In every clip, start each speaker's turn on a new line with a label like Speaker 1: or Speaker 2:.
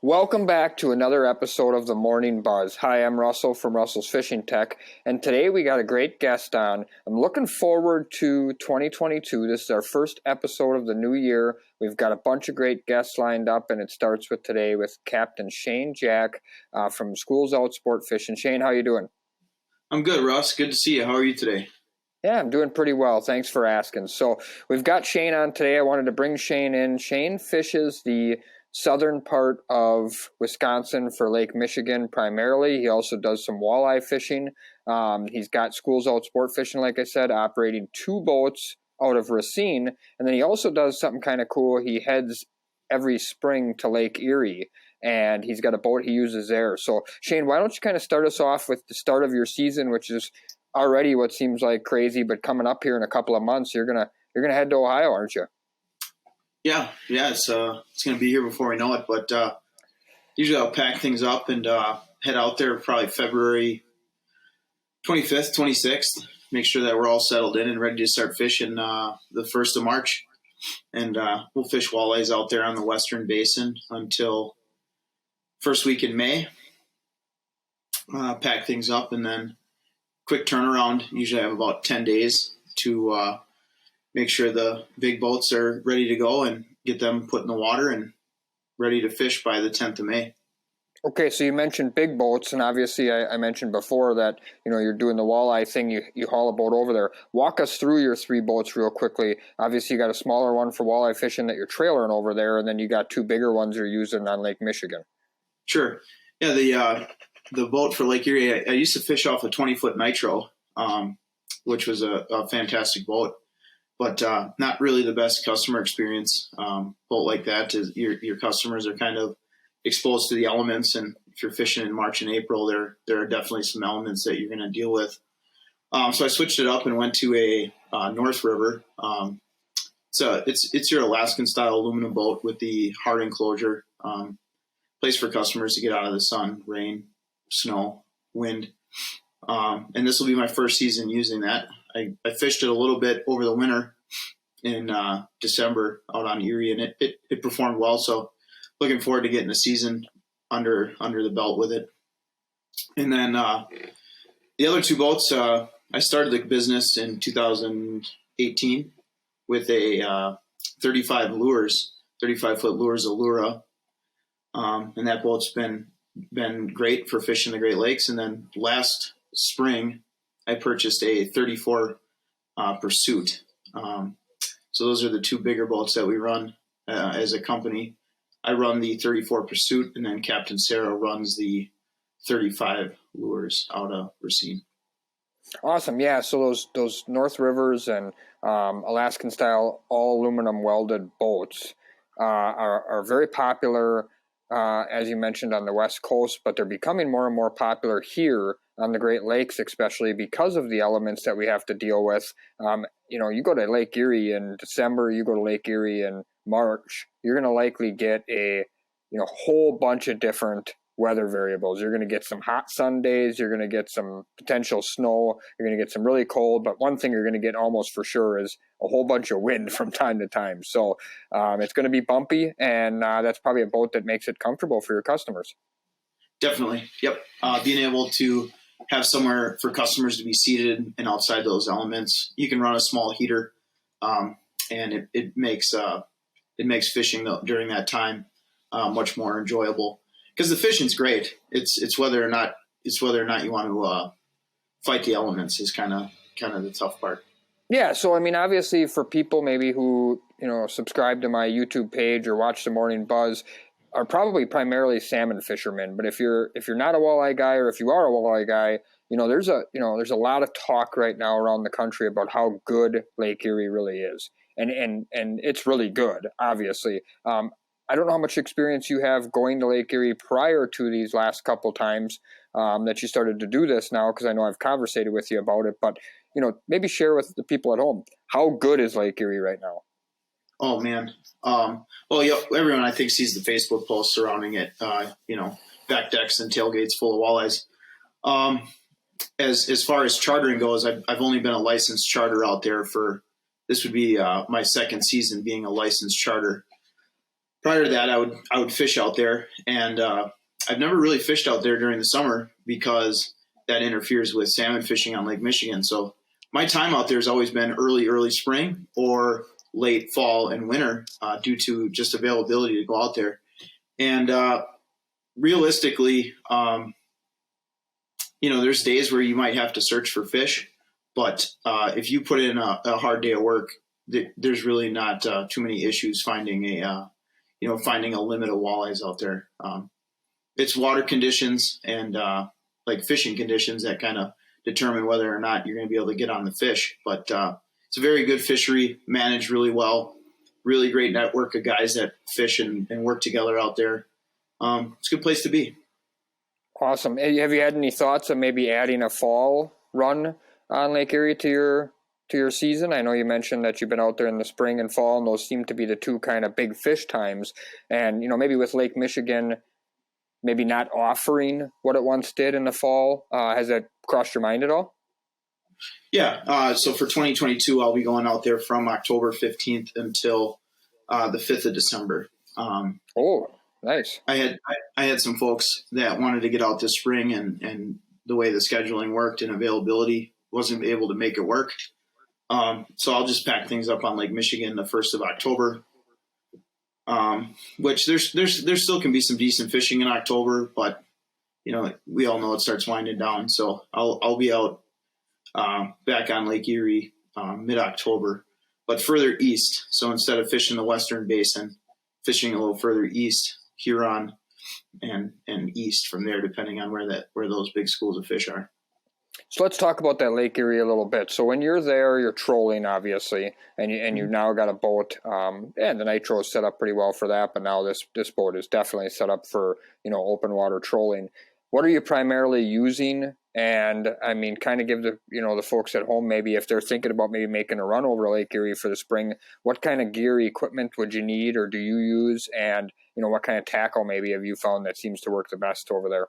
Speaker 1: Welcome back to another episode of the Morning Buzz. Hi, I'm Russell from Russell's Fishing Tech, and today we got a great guest on. I'm looking forward to 2022. This is our first episode of the new year. We've got a bunch of great guests lined up, and it starts with today with Captain Shane Jach from Schools Out Sportfishing. Shane, how you doing?
Speaker 2: I'm good, Russ. Good to see you. How are you today?
Speaker 1: Yeah, I'm doing pretty well. Thanks for asking. So we've got Shane on today. I wanted to bring Shane in. Shane fishes the southern part of Wisconsin for Lake Michigan primarily. He also does some walleye fishing. He's got Schools Out Sportfishing, like I said, operating 2 boats out of Racine. And then he also does something kind of cool. He heads every spring to Lake Erie, and he's got a boat he uses there. So, Shane, why don't you kind of start us off with the start of your season, which is already what seems like crazy, but coming up here in a couple of months, you're gonna head to Ohio, aren't you?
Speaker 2: Yeah, it's going to be here before we know it. But usually I'll pack things up and head out there probably February 25th, 26th. Make sure that we're all settled in and ready to start fishing the 1st of March. And we'll fish walleyes out there on the Western Basin until first week in May. Pack things up and then quick turnaround. Usually I have about 10 days to make sure the big boats are ready to go and get them put in the water and ready to fish by the 10th of May.
Speaker 1: Okay, so you mentioned big boats, and obviously I mentioned before that, you're doing the walleye thing, you haul a boat over there. Walk us through your 3 boats real quickly. Obviously you got a smaller one for walleye fishing that you're trailering over there, and then you got 2 bigger ones you're using on Lake Michigan.
Speaker 2: Sure. Yeah, the boat for Lake Erie, I used to fish off a 20-foot nitro, which was a fantastic boat. But not really the best customer experience. Boat like that, is your customers are kind of exposed to the elements, and if you're fishing in March and April, there are definitely some elements that you're going to deal with. So I switched it up and went to a North River. So it's your Alaskan style aluminum boat with the hard enclosure, place for customers to get out of the sun, rain, snow, wind. And this will be my first season using that. I fished it a little bit over the winter in December out on Erie, and it performed well. So looking forward to getting the season under the belt with it. And then the other 2 boats, I started the business in 2018 with a 35-foot lures Allura. And that boat's been great for fishing the Great Lakes. And then last spring, I purchased a 34 Pursuit. So those are the 2 bigger boats that we run as a company. I run the 34 Pursuit, and then Captain Sarah runs the 35 lures out of Racine.
Speaker 1: Awesome. Yeah, so those North Rivers and Alaskan style all aluminum welded boats are very popular, as you mentioned, on the West Coast, but they're becoming more and more popular here on the Great Lakes, especially because of the elements that we have to deal with. You go to Lake Erie in December, you go to Lake Erie in March, you're going to likely get a whole bunch of different weather variables. You're going to get some hot sun days, you're going to get some potential snow, you're going to get some really cold, but one thing you're going to get almost for sure is a whole bunch of wind from time to time. So it's going to be bumpy, and that's probably a boat that makes it comfortable for your customers.
Speaker 2: Definitely. Yep. Being able to have somewhere for customers to be seated and outside those elements. You can run a small heater, and it makes fishing during that time much more enjoyable. Because the fishing's great. It's whether or not you want to fight the elements is kind of the tough part.
Speaker 1: Yeah. So I mean, obviously, for people maybe who subscribe to my YouTube page or watch the Morning Buzz, are probably primarily salmon fishermen. But if you're not a walleye guy, or if you are a walleye guy, there's a lot of talk right now around the country about how good Lake Erie really is, and it's really good, obviously. I don't know how much experience you have going to Lake Erie prior to these last couple times that you started to do this now, because I know I've conversated with you about it. But maybe share with the people at home, how good is Lake Erie right now?
Speaker 2: Oh man. Well, yeah, everyone I think sees the Facebook posts surrounding it. back decks and tailgates full of walleyes. As far as chartering goes, I've only been a licensed charter out there this would be my second season being a licensed charter. Prior to that, I would fish out there, and I've never really fished out there during the summer because that interferes with salmon fishing on Lake Michigan. So my time out there has always been early spring or late fall and winter due to just availability to go out there. And realistically, there's days where you might have to search for fish, but if you put in a hard day of work, there's really not too many issues finding a limit of walleyes out there. It's water conditions and like fishing conditions that kind of determine whether or not you're going to be able to get on the fish. But it's a very good fishery, managed really well, really great network of guys that fish and work together out there. It's a good place to be.
Speaker 1: Awesome. Have you had any thoughts of maybe adding a fall run on Lake Erie to your season? I know you mentioned that you've been out there in the spring and fall, and those seem to be the two kind of big fish times. And, maybe with Lake Michigan, maybe not offering what it once did in the fall. Has that crossed your mind at all?
Speaker 2: Yeah. So for 2022, I'll be going out there from October 15th until the 5th of December.
Speaker 1: Oh, nice.
Speaker 2: I had some folks that wanted to get out this spring, and the way the scheduling worked and availability wasn't able to make it work. So I'll just pack things up on Lake Michigan the 1st of October, which there's still can be some decent fishing in October, but we all know it starts winding down. So I'll be out back on Lake Erie mid-October, but further east. So instead of fishing the Western Basin, fishing a little further east, Huron and east from there, depending on where those big schools of fish are.
Speaker 1: So let's talk about that Lake Erie a little bit. So when you're there, you're trolling, obviously, and you've now got a boat, and the Nitro is set up pretty well for that, but now this boat is definitely set up for, open water trolling. What are you primarily using? And I mean, kind of give the folks at home, maybe if they're thinking about maybe making a run over Lake Erie for the spring, what kind of gear, equipment would you need or do you use? And, what kind of tackle maybe have you found that seems to work the best over there?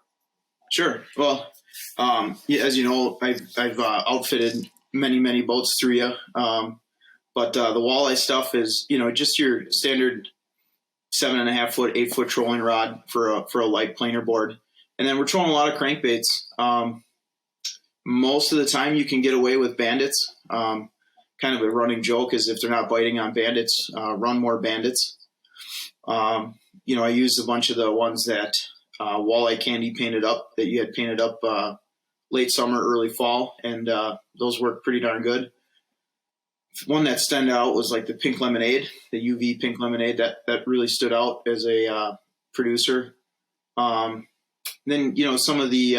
Speaker 2: Sure. Well, as you know, I've outfitted many boats through you. But the walleye stuff is, just your standard 7.5 foot, 8 foot trolling rod for a light planer board. And then we're trolling a lot of crankbaits. Most of the time you can get away with bandits. Kind of a running joke is if they're not biting on bandits, run more bandits. I used a bunch of the ones that walleye candy painted up that you had painted up late summer, early fall, and those work pretty darn good. One that stood out was like the pink lemonade, the UV pink lemonade. That really stood out as a producer. Then some of the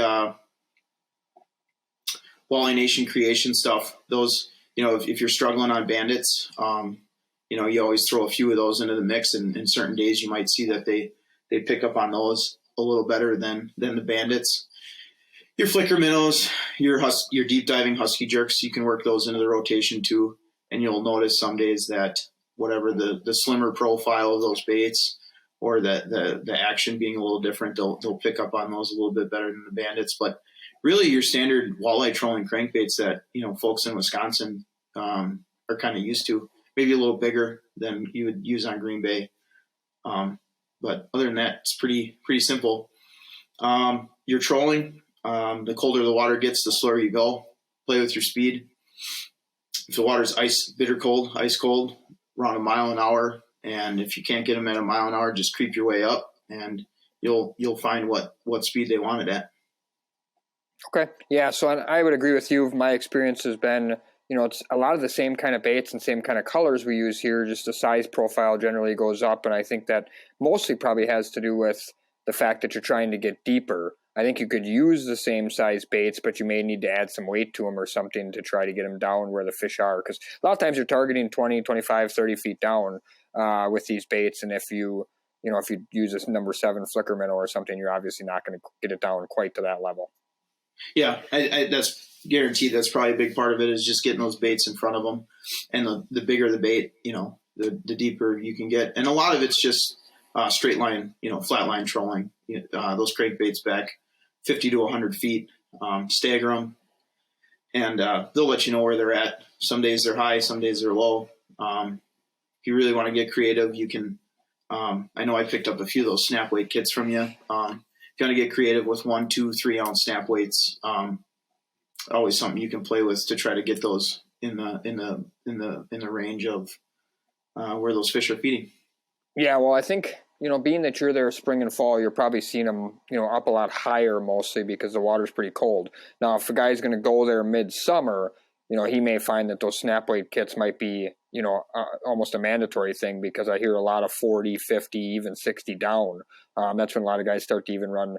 Speaker 2: Walleye Nation creation stuff. Those if you're struggling on bandits, you always throw a few of those into the mix, and in certain days you might see that they pick up on those a little better than the bandits. Your flicker minnows, your deep diving husky jerks, you can work those into the rotation too, and you'll notice some days that whatever the slimmer profile of those baits or the action being a little different, they'll pick up on those a little bit better than the bandits. But really your standard walleye trolling crankbaits that folks in Wisconsin are kind of used to, maybe a little bigger than you would use on Green Bay. But other than that, it's pretty simple. You're trolling. The colder the water gets, the slower you go. Play with your speed. If the water's ice cold, around a mile an hour. And if you can't get them at a mile an hour, just creep your way up, and you'll find what speed they want it at.
Speaker 1: Okay. Yeah. So I would agree with you. My experience has been, it's a lot of the same kind of baits and same kind of colors we use here. Just the size profile generally goes up. And I think that mostly probably has to do with the fact that you're trying to get deeper. I think you could use the same size baits, but you may need to add some weight to them or something to try to get them down where the fish are. Because a lot of times you're targeting 20, 25, 30 feet down with these baits. And if you use this number 7 flicker minnow or something, you're obviously not going to get it down quite to that level.
Speaker 2: Yeah, that's guaranteed. That's probably a big part of it is just getting those baits in front of them. And the bigger the bait, the deeper you can get. And a lot of it's just straight line, flat line trolling, those crankbaits back 50 to 100 feet, stagger them, and they'll let you know where they're at. Some days they're high, some days they're low. If you really want to get creative, you can. I know I picked up a few of those snap weight kits from you. If you want to get creative with 1, 2, 3 ounce snap weights, always something you can play with to try to get those in the range of where those fish are feeding.
Speaker 1: Yeah, well, I think, being that you're there spring and fall, you're probably seeing them, up a lot higher mostly because the water's pretty cold. Now, if a guy's going to go there midsummer, he may find that those snap weight kits might be, almost a mandatory thing, because I hear a lot of 40, 50, even 60 down. That's when a lot of guys start to even run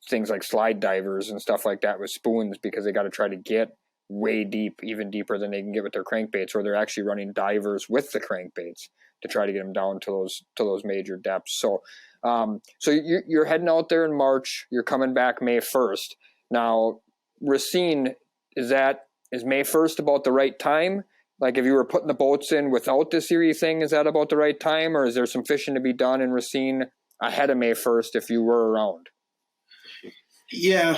Speaker 1: things like slide divers and stuff like that with spoons, because they got to try to get way deep, even deeper than they can get with their crankbaits, or they're actually running divers with the crankbaits to try to get them down to those major depths. So, so you're heading out there in March. You're coming back May 1st. Now, Racine, is May 1st about the right time? Like, if you were putting the boats in without this Erie thing, is that about the right time, or is there some fishing to be done in Racine ahead of May 1st if you were around?
Speaker 2: Yeah.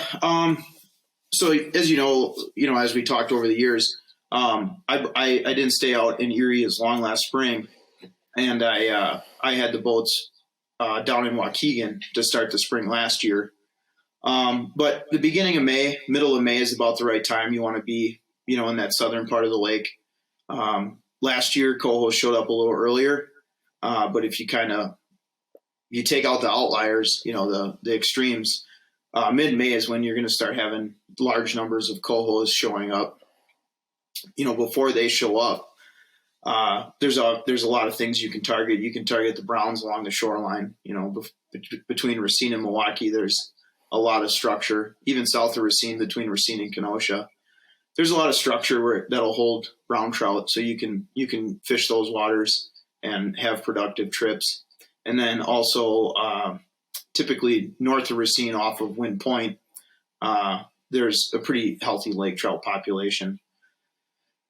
Speaker 2: So as as we talked over the years, I didn't stay out in Erie as long last spring, and I had the boats down in Waukegan to start the spring last year. But the beginning of May, middle of May is about the right time. You want to be, in that southern part of the lake. Last year, coho showed up a little earlier, but if you take out the outliers, the extremes, mid-May is when you're going to start having large numbers of cohos showing up. Before they show up, there's a lot of things you can target. You can target the browns along the shoreline. Between Racine and Milwaukee, there's a lot of structure. Even south of Racine, between Racine and Kenosha, there's a lot of structure that'll hold brown trout. So you can fish those waters and have productive trips. And then also, typically north of Racine, off of Wind Point, there's a pretty healthy lake trout population.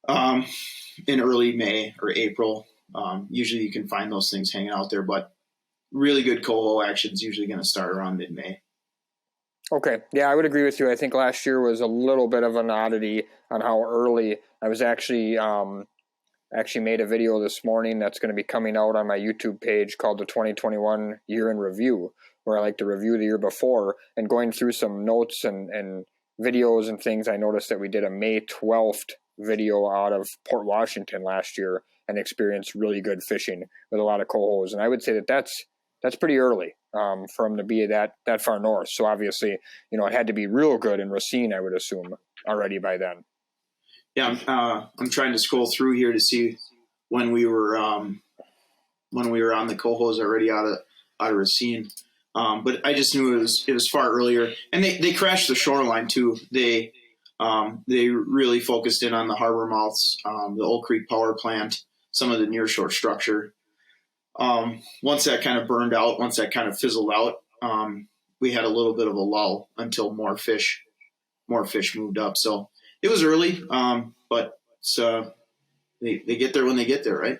Speaker 2: In early May or April, usually you can find those things hanging out there, but really good coho action is usually going to start around mid-May.
Speaker 1: Okay. Yeah, I would agree with you. I think last year was a little bit of an oddity on how early. I was actually made a video this morning that's going to be coming out on my YouTube page called the 2021 Year in Review, where I like to review the year before. And going through some notes and videos and things, I noticed that we did a May 12th video out of Port Washington last year and experienced really good fishing with a lot of cohos. And I would say that that's pretty early for them to be that far north. So obviously, it had to be real good in Racine, I would assume, already by then.
Speaker 2: Yeah, I'm trying to scroll through here to see when we were on the cohos already out of Racine. But I just knew it was far earlier, and they crashed the shoreline too. They really focused in on the harbor mouths, the Old Creek Power Plant, some of the nearshore structure. Once that kind of burned out, once that kind of fizzled out, we had a little bit of a lull until more fish moved up. So it was early, but they get there when they get there, right?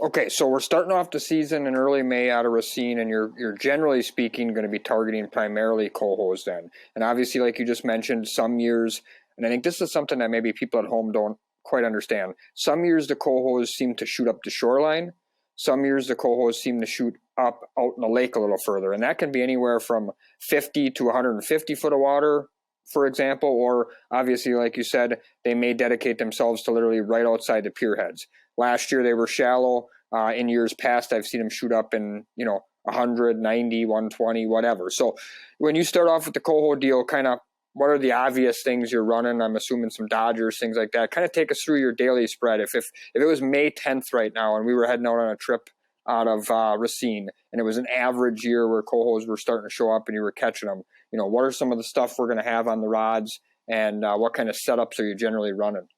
Speaker 1: Okay, so we're starting off the season in early May out of Racine, and you're generally speaking going to be targeting primarily cohos then. And obviously, like you just mentioned, some years, and I think this is something that maybe people at home don't quite understand. Some years the cohos seem to shoot up the shoreline. Some years the cohos seem to shoot up out in the lake a little further, and that can be anywhere from 50 to 150 foot of water, for example, or obviously, like you said, they may dedicate themselves to literally right outside the pier heads. Last year they were shallow. In years past, I've seen them shoot up in 100, 90, 120, whatever. So when you start off with the coho deal, kind of what are the obvious things you're running? I'm assuming some Dodgers, things like that. Kind of take us through your daily spread. If it was May 10th right now and we were heading out on a trip out of Racine and it was an average year where cohos were starting to show up and you were catching them, what are some of the stuff we're going to have on the rods, and what kind of setups are you generally running?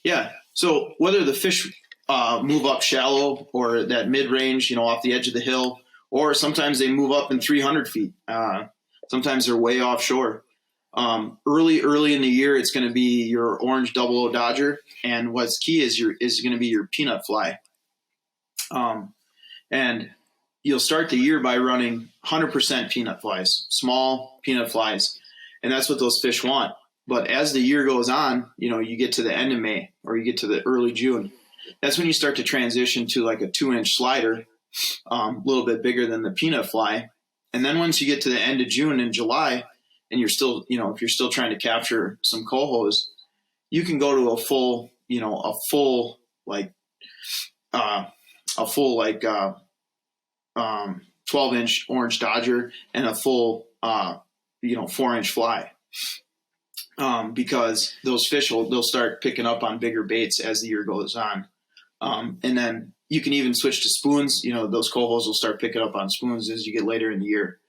Speaker 2: Yeah. So whether the fish move up shallow or that mid-range, off the edge of the hill, or sometimes they move up in 300 feet. Sometimes they're way offshore. Early in the year, it's going to be your orange 00 Dodger, and what's key is going to be your peanut fly. And you'll start the year by running 100% peanut flies, small peanut flies, and that's what those fish want. But as the year goes on, you get to the end of May or you get to the early June. That's when you start to transition to like a 2-inch slider, a little bit bigger than the peanut fly. And then once you get to the end of June and July, and you're still, if you're still trying to capture some cohos, you can go to a full 12-inch orange dodger and a full 4-inch fly. Because those fish they'll start picking up on bigger baits as the year goes on. And then you can even switch to spoons. Those cohos will start picking up on spoons as you get later in the year.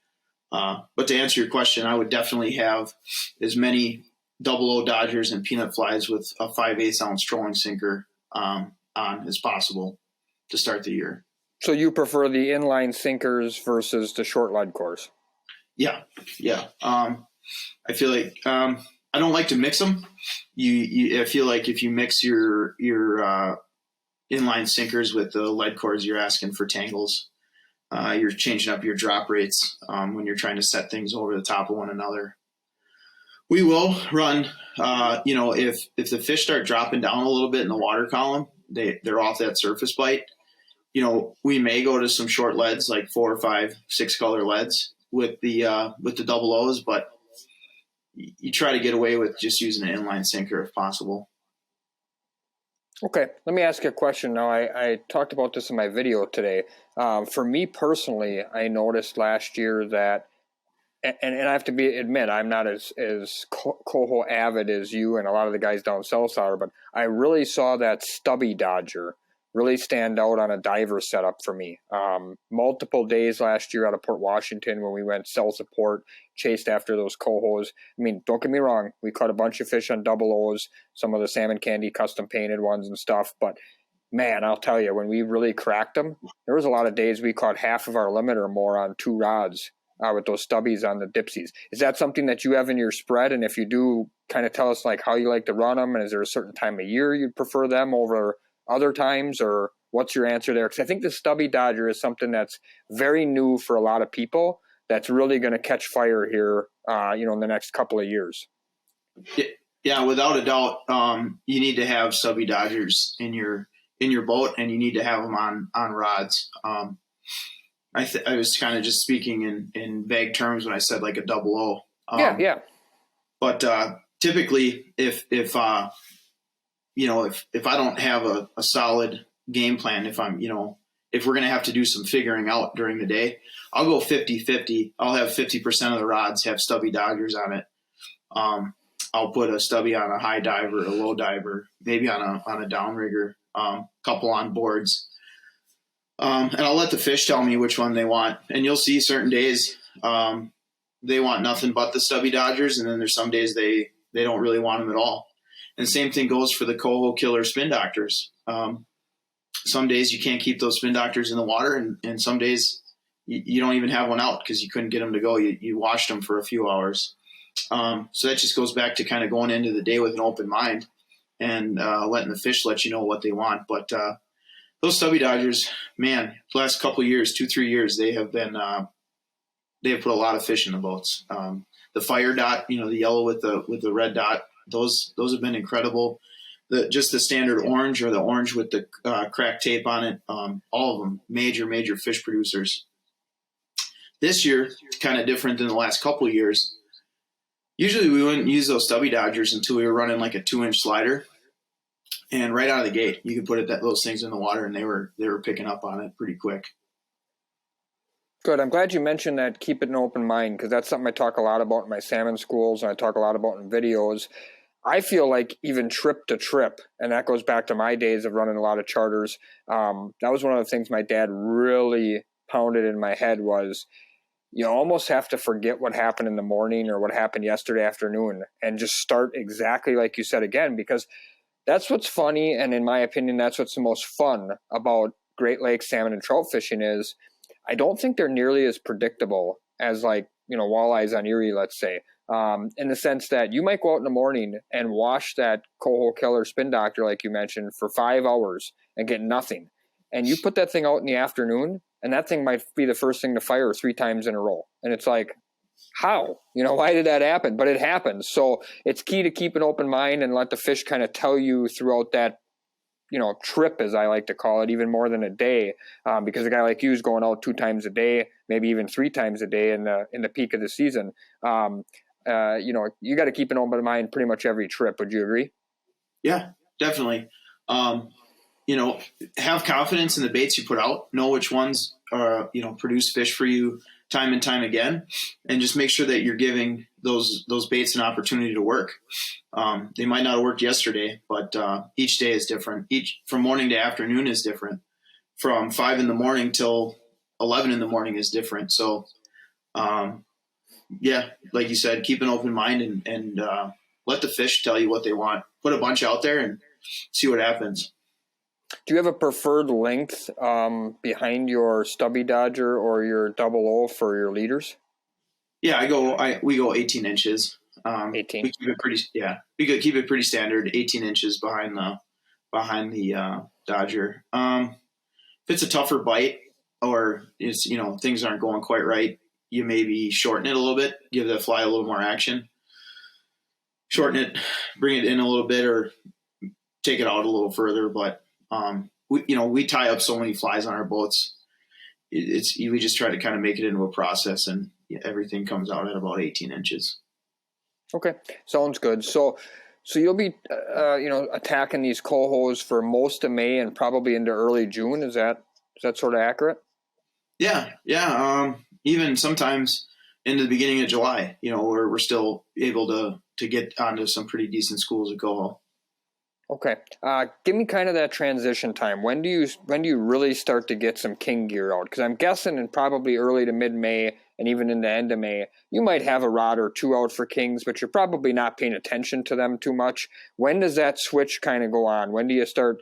Speaker 2: But to answer your question, I would definitely have as many 00 dodgers and peanut flies with a 5/8 ounce trolling sinker on as possible to start the year.
Speaker 1: So you prefer the inline sinkers versus the short lead cores?
Speaker 2: Yeah. I feel like I don't like to mix them. I feel like if you mix your inline sinkers with the lead cores, you're asking for tangles. You're changing up your drop rates when you're trying to set things over the top of one another. We will run, if the fish start dropping down a little bit in the water column, they're off that surface bite. We may go to some short leads, like 4 or 5, 6 color leads with the 00s, but you try to get away with just using an inline sinker if possible.
Speaker 1: Okay, let me ask you a question now. I talked about this in my video today. For me personally, I noticed last year that, and I have to admit, I'm not as coho avid as you and a lot of the guys down south are, but I really saw that stubby dodger really stand out on a diver setup for me. Multiple days last year out of Port Washington when we went south of Port, chased after those cohos. I mean, don't get me wrong, we caught a bunch of fish on 00s, some of the salmon candy custom painted ones and stuff, but man, I'll tell you, when we really cracked them, there was a lot of days we caught half of our limit or more on 2 rods with those stubbies on the dipsies. Is that something that you have in your spread? And if you do, kind of tell us like how you like to run them, and is there a certain time of year you'd prefer them over other times, or what's your answer there? Because I think the stubby dodger is something that's very new for a lot of people that's really going to catch fire here, in the next couple of years.
Speaker 2: Yeah, without a doubt, you need to have stubby dodgers in your boat, and you need to have them on rods. I was kind of just speaking in vague terms when I said like a 00.
Speaker 1: Yeah.
Speaker 2: But typically, if I don't have a solid game plan, if we're going to have to do some figuring out during the day, I'll go 50-50. I'll have 50% of the rods have stubby dodgers on it. I'll put a stubby on a high diver, a low diver, maybe on a downrigger, couple on boards. And I'll let the fish tell me which one they want. And you'll see certain days they want nothing but the stubby dodgers, and then there's some days they don't really want them at all. And the same thing goes for the coho killer spin doctors. Some days you can't keep those spin doctors in the water, and some days you don't even have one out because you couldn't get them to go. You washed them for a few hours. So that just goes back to kind of going into the day with an open mind and letting the fish let you know what they want. But those stubby dodgers, man, the last couple of years, 2-3 years, they have put a lot of fish in the boats. The fire dot, the yellow with the red dot, those have been incredible. Just the standard orange or the orange with the cracked tape on it, all of them major fish producers. This year, kind of different than the last couple of years. Usually we wouldn't use those stubby dodgers until we were running like a 2-inch slider. And right out of the gate, you could put those things in the water, and they were picking up on it pretty quick.
Speaker 1: Good. I'm glad you mentioned that. Keep it an open mind, because that's something I talk a lot about in my salmon schools, and I talk a lot about in videos. I feel like even trip to trip, and that goes back to my days of running a lot of charters. That was one of the things my dad really pounded in my head was, you almost have to forget what happened in the morning or what happened yesterday afternoon and just start exactly like you said again, because that's what's funny, and in my opinion, that's what's the most fun about Great Lakes salmon and trout fishing is I don't think they're nearly as predictable as walleyes on Erie, let's say, in the sense that you might go out in the morning and wash that coho killer spin doctor, like you mentioned, for 5 hours and get nothing. And you put that thing out in the afternoon, and that thing might be the first thing to fire 3 times in a row. And it's like, how? Why did that happen? But it happens. So it's key to keep an open mind and let the fish kind of tell you throughout that, trip, as I like to call it, even more than a day, because a guy like you is going out 2 times a day, maybe even 3 times a day in the peak of the season. You got to keep an open mind pretty much every trip. Would you agree?
Speaker 2: Yeah, definitely. Have confidence in the baits you put out. Know which ones produce fish for you time and time again, and just make sure that you're giving those baits an opportunity to work. They might not have worked yesterday, but each day is different. From morning to afternoon is different. From 5 a.m. till 11 a.m. is different. So, like you said, keep an open mind and let the fish tell you what they want. Put a bunch out there and see what happens.
Speaker 1: Do you have a preferred length behind your stubby dodger or your double O for your leaders?
Speaker 2: Yeah, we go 18 inches.
Speaker 1: 18.
Speaker 2: We keep it pretty. Yeah, we could keep it pretty standard. 18 inches behind the dodger. If it's a tougher bite or it's things aren't going quite right, you maybe shorten it a little bit, give the fly a little more action. Shorten it, bring it in a little bit, or take it out a little further. But we tie up so many flies on our boats. We just try to kind of make it into a process, and everything comes out at about 18 inches.
Speaker 1: Okay, sounds good. So you'll be attacking these cohos for most of May and probably into early June. Is that sort of accurate?
Speaker 2: Yeah. Even sometimes into the beginning of July. We're still able to get onto some pretty decent schools of coho.
Speaker 1: Okay. Give me kind of that transition time. When do you really start to get some king gear out? Because I'm guessing in probably early to mid-May and even in the end of May, you might have a rod or 2 out for kings, but you're probably not paying attention to them too much. When does that switch kind of go on? When do you start,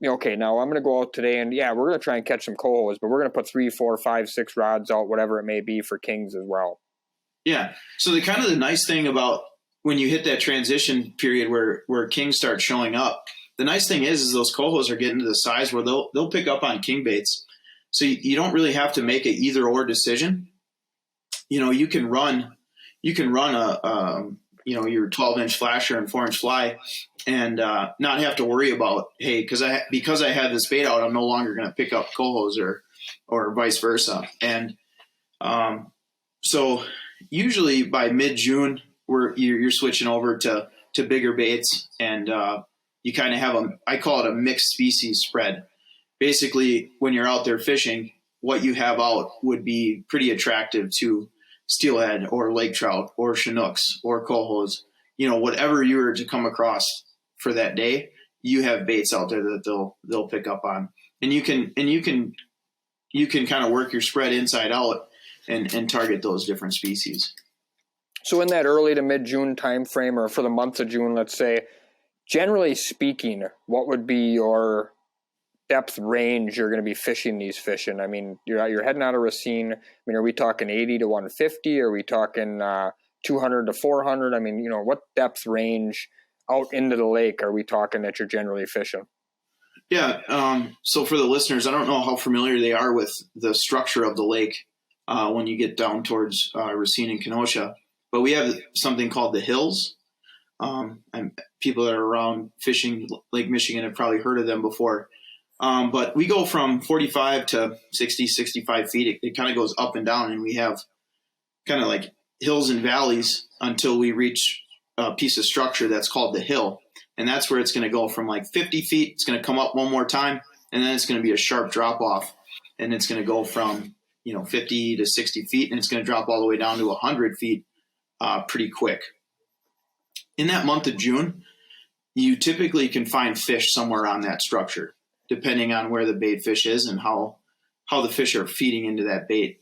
Speaker 1: okay, now I'm going to go out today and we're going to try and catch some cohos, but we're going to put 3, 4, 5, 6 rods out, whatever it may be, for kings as well.
Speaker 2: Yeah. So the nice thing about when you hit that transition period where kings start showing up, the nice thing is those cohos are getting to the size where they'll pick up on king baits. So you don't really have to make a either or decision. You can run a your 12-inch flasher and 4-inch fly and not have to worry about, hey, because I have this bait out, I'm no longer going to pick up cohos or vice versa. And so usually by mid-June, you're switching over to bigger baits, and you kind of have I call it a mixed species spread. Basically, when you're out there fishing, what you have out would be pretty attractive to steelhead or lake trout or chinooks or cohos. Whatever you were to come across for that day, you have baits out there that they'll pick up on, and you can kind of work your spread inside out and target those different species.
Speaker 1: So in that early to mid-June time frame, or for the month of June, let's say, generally speaking, what would be your depth range you're going to be fishing these fish in? I mean, you're heading out of Racine. I mean, are we talking 80 to 150? Are we talking 200 to 400? I mean, what depth range out into the lake are we talking that you're generally fishing?
Speaker 2: Yeah. So for the listeners, I don't know how familiar they are with the structure of the lake when you get down towards Racine and Kenosha. But we have something called the hills. And people that are around fishing Lake Michigan have probably heard of them before. But we go from 45 to 60, 65 feet. It kind of goes up and down, and we have kind of like hills and valleys until we reach a piece of structure that's called the hill. And that's where it's going to go from like 50 feet. It's going to come up one more time, and then it's going to be a sharp drop off. And it's going to go from 50 to 60 feet, and it's going to drop all the way down to 100 feet pretty quick. In that month of June, you typically can find fish somewhere on that structure, depending on where the bait fish is and how the fish are feeding into that bait.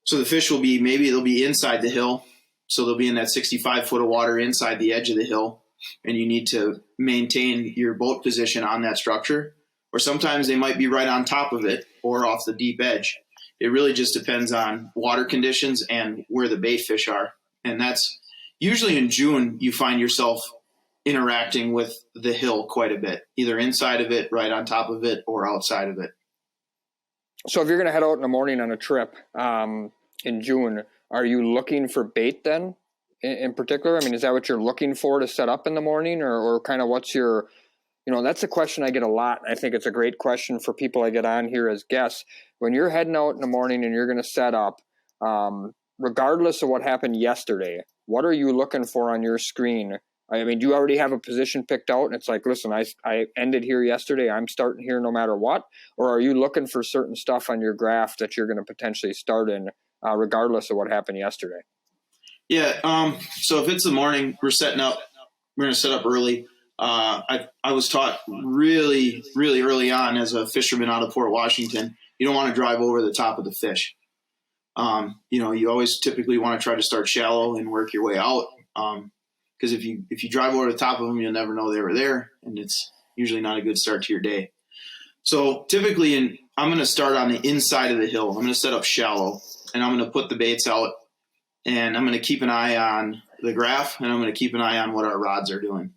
Speaker 2: So the fish they'll be inside the hill. So they'll be in that 65 foot of water inside the edge of the hill, and you need to maintain your boat position on that structure. Or sometimes they might be right on top of it or off the deep edge. It really just depends on water conditions and where the bait fish are. And that's usually in June, you find yourself interacting with the hill quite a bit, either inside of it, right on top of it, or outside of it.
Speaker 1: So if you're going to head out in the morning on a trip in June, are you looking for bait then in particular? I mean, is that what you're looking for to set up in the morning, or kind of what's your, that's a question I get a lot. I think it's a great question for people I get on here as guests. When you're heading out in the morning and you're going to set up, regardless of what happened yesterday, what are you looking for on your screen? I mean, do you already have a position picked out and it's like, listen, I ended here yesterday, I'm starting here no matter what? Or are you looking for certain stuff on your graph that you're going to potentially start in regardless of what happened yesterday?
Speaker 2: Yeah. So if it's the morning, we're setting up, we're going to set up early. I was taught really, really early on as a fisherman out of Port Washington, you don't want to drive over the top of the fish. You always typically want to try to start shallow and work your way out. Because if you drive over the top of them, you'll never know they were there, and it's usually not a good start to your day. So typically, I'm going to start on the inside of the hill. I'm going to set up shallow, and I'm going to put the baits out, and I'm going to keep an eye on the graph, and I'm going to keep an eye on what our rods are doing.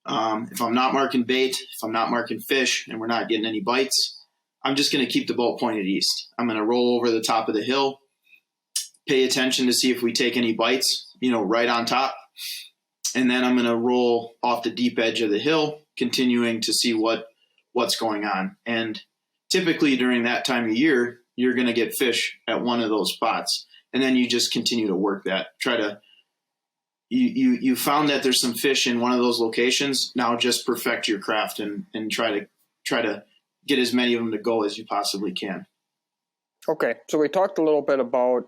Speaker 2: If I'm not marking bait, if I'm not marking fish, and we're not getting any bites, I'm just going to keep the boat pointed east. I'm going to roll over the top of the hill, pay attention to see if we take any bites, right on top. And then I'm going to roll off the deep edge of the hill, continuing to see what's going on. And typically during that time of year, you're going to get fish at one of those spots. And then you just continue to work that. You found that there's some fish in one of those locations. Now just perfect your craft and try to get as many of them to go as you possibly can.
Speaker 1: Okay. So we talked a little bit about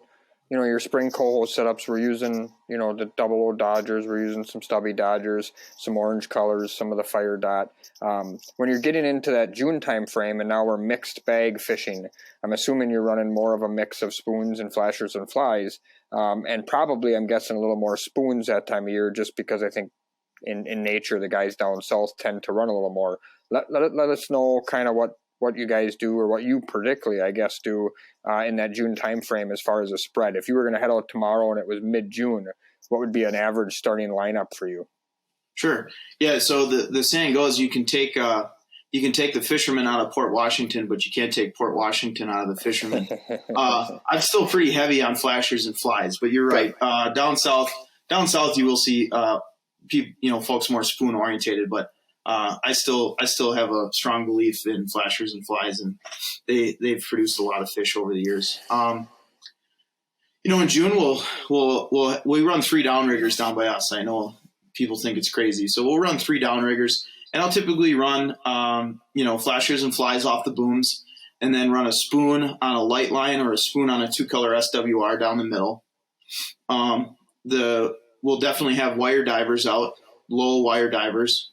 Speaker 1: your spring coho setups. We're using, the double O Dodgers. We're using some stubby Dodgers, some orange colors, some of the fire dot. When you're getting into that June time frame and now we're mixed bag fishing, I'm assuming you're running more of a mix of spoons and flashers and flies. And probably, I'm guessing, a little more spoons that time of year, just because I think in nature, the guys down south tend to run a little more. Let us know kind of what you guys do, or what you particularly, I guess, do in that June time frame as far as a spread. If you were going to head out tomorrow and it was mid-June, what would be an average starting lineup for you?
Speaker 2: Sure. Yeah. So the saying goes, you can take the fisherman out of Port Washington, but you can't take Port Washington out of the fisherman. I'm still pretty heavy on flashers and flies, but you're right. Down south, you will see folks more spoon orientated, but I still have a strong belief in flashers and flies, and they've produced a lot of fish over the years. In June we run 3 downriggers down by us. I know people think it's crazy, so we'll run 3 downriggers, and I'll typically run flashers and flies off the booms, and then run a spoon on a light line or a spoon on a 2-color SWR down the middle. We'll definitely have wire divers out, low wire divers.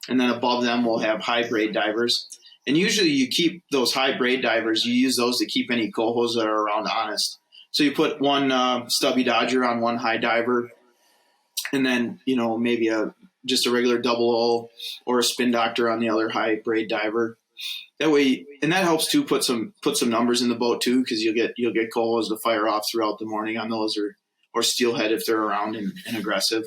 Speaker 2: And then above them, we'll have high braid divers. And usually you keep those high braid divers, you use those to keep any cohos that are around honest. So you put one stubby Dodger on one high diver, and then, maybe just a regular double O or a spin doctor on the other high braid diver. That way, and that helps too, put some numbers in the boat too, because you'll get cohos to fire off throughout the morning on those, or steelhead if they're around and aggressive.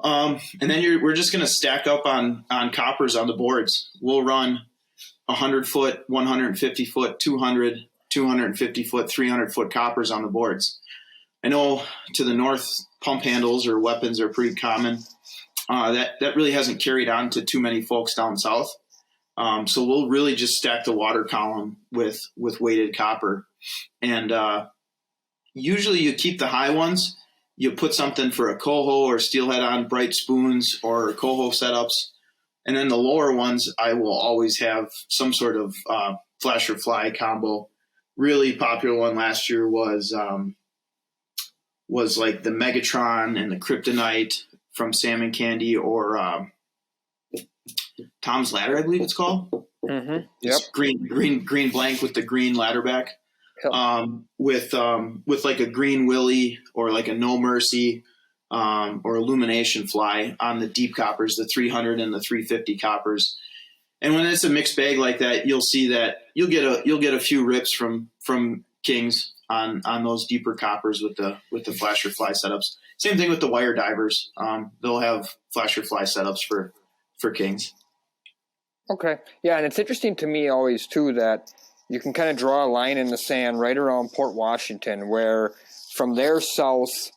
Speaker 2: And then we're just going to stack up on coppers on the boards. We'll run 100 foot, 150 foot, 200, 250 foot, 300 foot coppers on the boards. I know to the north, pump handles or weapons are pretty common. That really hasn't carried on to too many folks down south. So we'll really just stack the water column with weighted copper. And usually you keep the high ones. You put something for a coho or steelhead on, bright spoons or coho setups. And then the lower ones, I will always have some sort of flasher fly combo. Really popular one last year was like the Megatron and the Kryptonite from Salmon Candy, or Tom's Ladder, I believe it's called.
Speaker 1: Mm-hmm.
Speaker 2: Yep. It's green blank with the green ladder back. With like a green willy or like a No Mercy or illumination fly on the deep coppers, the 300 and the 350 coppers. And when it's a mixed bag like that, you'll see that you'll get a few rips from kings on those deeper coppers with the flasher fly setups. Same thing with the wire divers. They'll have flasher fly setups for kings.
Speaker 1: Okay. Yeah, and it's interesting to me always too that you can kind of draw a line in the sand right around Port Washington, where from there south,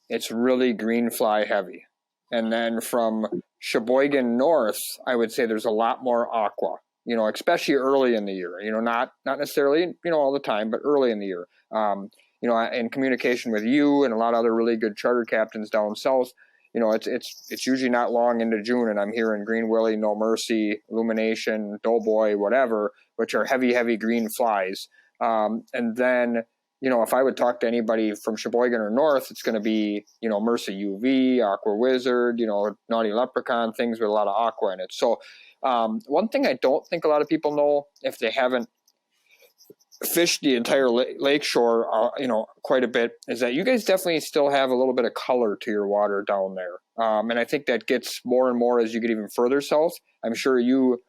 Speaker 1: it's really green fly heavy. And then from Sheboygan north, I would say there's a lot more aqua, especially early in the year, not necessarily, all the time, but early in the year. In communication with you and a lot of other really good charter captains down south, it's usually not long into June, and I'm hearing Green Willie, No Mercy, Illumination, Doughboy, whatever, which are heavy, heavy green flies. And then, if I would talk to anybody from Sheboygan or north, it's going to be, Mercy UV, Aqua Wizard, Naughty Leprechaun, things with a lot of aqua in it. So one thing I don't think a lot of people know, if they haven't fished the entire lakeshore, quite a bit, is that you guys definitely still have a little bit of color to your water down there. And I think that gets more and more as you get even further south. I'm sure you,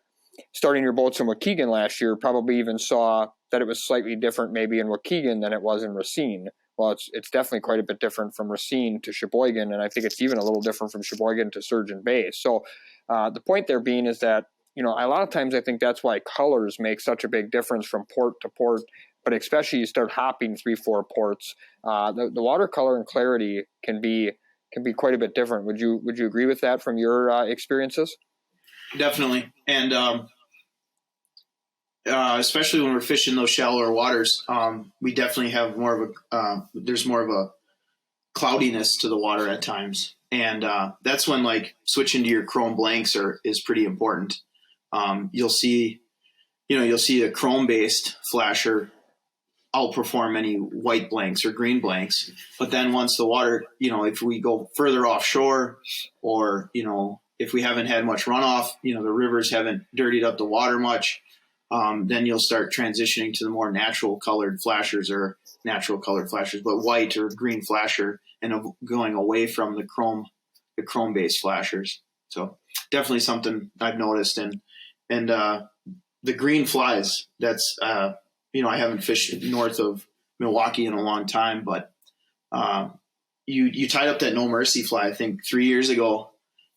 Speaker 1: starting your boats in Waukegan last year, probably even saw that it was slightly different maybe in Waukegan than it was in Racine. Well, it's definitely quite a bit different from Racine to Sheboygan, and I think it's even a little different from Sheboygan to Surgeon Bay. So the point there being is that, a lot of times I think that's why colors make such a big difference from port to port, but especially you start hopping 3-4 ports, the watercolor and clarity can be quite a bit different. Would you agree with that from your experiences?
Speaker 2: Definitely. And especially when we're fishing those shallower waters, we definitely have there's more of a cloudiness to the water at times. And that's when switching to your chrome blanks is pretty important. You'll see a chrome based flasher outperform any white blanks or green blanks. But then once the water, if we go further offshore, or, if we haven't had much runoff, the rivers haven't dirtied up the water much, then you'll start transitioning to the more natural colored flashers, but white or green flasher, and going away from the chrome based flashers. So definitely something I've noticed. And the green flies, that's, I haven't fished north of Milwaukee in a long time, but you tied up that No Mercy fly, I think 3 years ago,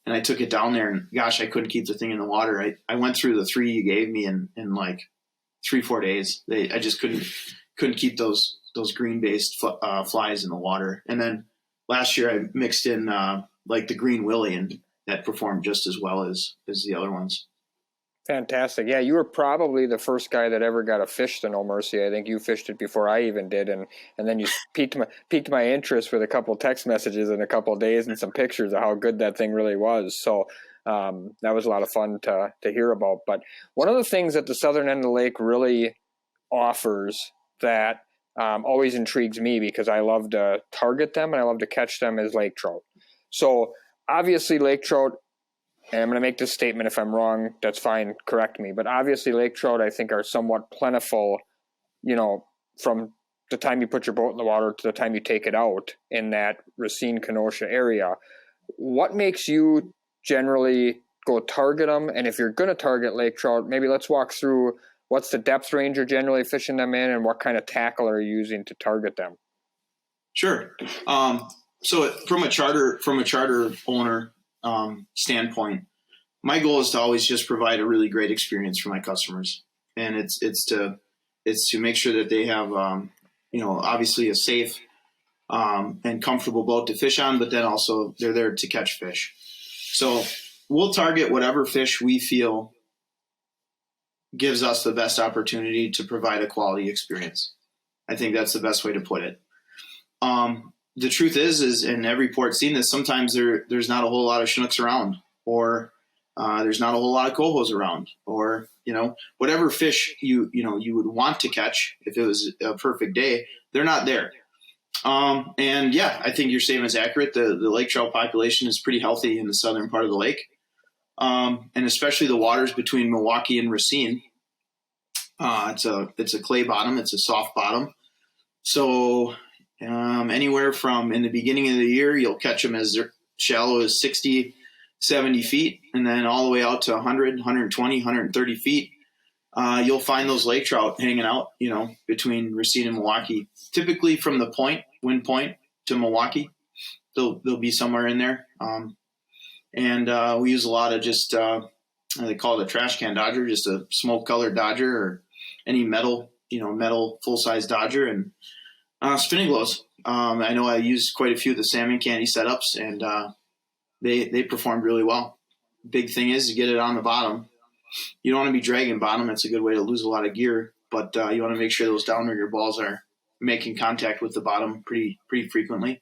Speaker 2: and I took it down there, and gosh, I couldn't keep the thing in the water. I went through the 3 you gave me in 3-4 days. I just couldn't keep those green based flies in the water. And then last year I mixed in the Green Willie, and that performed just as well as the other ones.
Speaker 1: Fantastic. Yeah, you were probably the first guy that ever got a fish to No Mercy. I think you fished it before I even did, and then you piqued my interest with a couple text messages in a couple of days and some pictures of how good that thing really was. So that was a lot of fun to hear about. But one of the things that the southern end of the lake really offers that always intrigues me, because I love to target them and I love to catch them, is lake trout. So obviously lake trout, and I'm going to make this statement, if I'm wrong, that's fine, correct me, but obviously lake trout, I think, are somewhat plentiful, from the time you put your boat in the water to the time you take it out in that Racine, Kenosha area. What makes you generally go target them? And if you're going to target lake trout, maybe let's walk through what's the depth range you're generally fishing them in, and what kind of tackle are you using to target them?
Speaker 2: Sure. So from a charter owner standpoint, my goal is to always just provide a really great experience for my customers, and it's to make sure that they have obviously a safe and comfortable boat to fish on, but then also they're there to catch fish. So we'll target whatever fish we feel gives us the best opportunity to provide a quality experience. I think that's the best way to put it. The truth is, and every port's seen this, sometimes there's not a whole lot of Chinooks around, or there's not a whole lot of cohos around, or, whatever fish you would want to catch if it was a perfect day, they're not there. And yeah, I think your statement's accurate. The lake trout population is pretty healthy in the southern part of the lake. And especially the waters between Milwaukee and Racine. It's a clay bottom. It's a soft bottom. So anywhere from, in the beginning of the year, you'll catch them as shallow as 60, 70 feet, and then all the way out to 100, 120, 130 feet. You'll find those lake trout hanging out, between Racine and Milwaukee. Typically from the wind point to Milwaukee, they'll be somewhere in there. And we use a lot of just, they call it a trash can dodger, just a smoke colored dodger, or any metal, metal full-size Dodger and spinning glows. I know I used quite a few of the salmon candy setups, and they performed really well. Big thing is to get it on the bottom. You don't want to be dragging bottom. That's a good way to lose a lot of gear, but you want to make sure those downrigger balls are making contact with the bottom pretty frequently.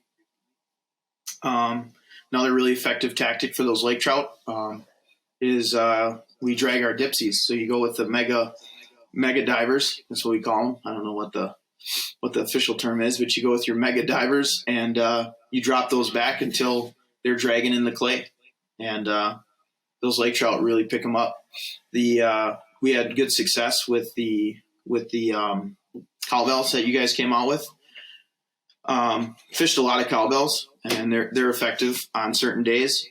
Speaker 2: Another really effective tactic for those lake trout is we drag our dipsies. So you go with the mega divers. That's what we call them. I don't know what the official term is, but you go with your mega divers and you drop those back until they're dragging in the clay. And those lake trout really pick them up. We had good success with the cowbells that you guys came out with. Fished a lot of cowbells, and they're effective on certain days.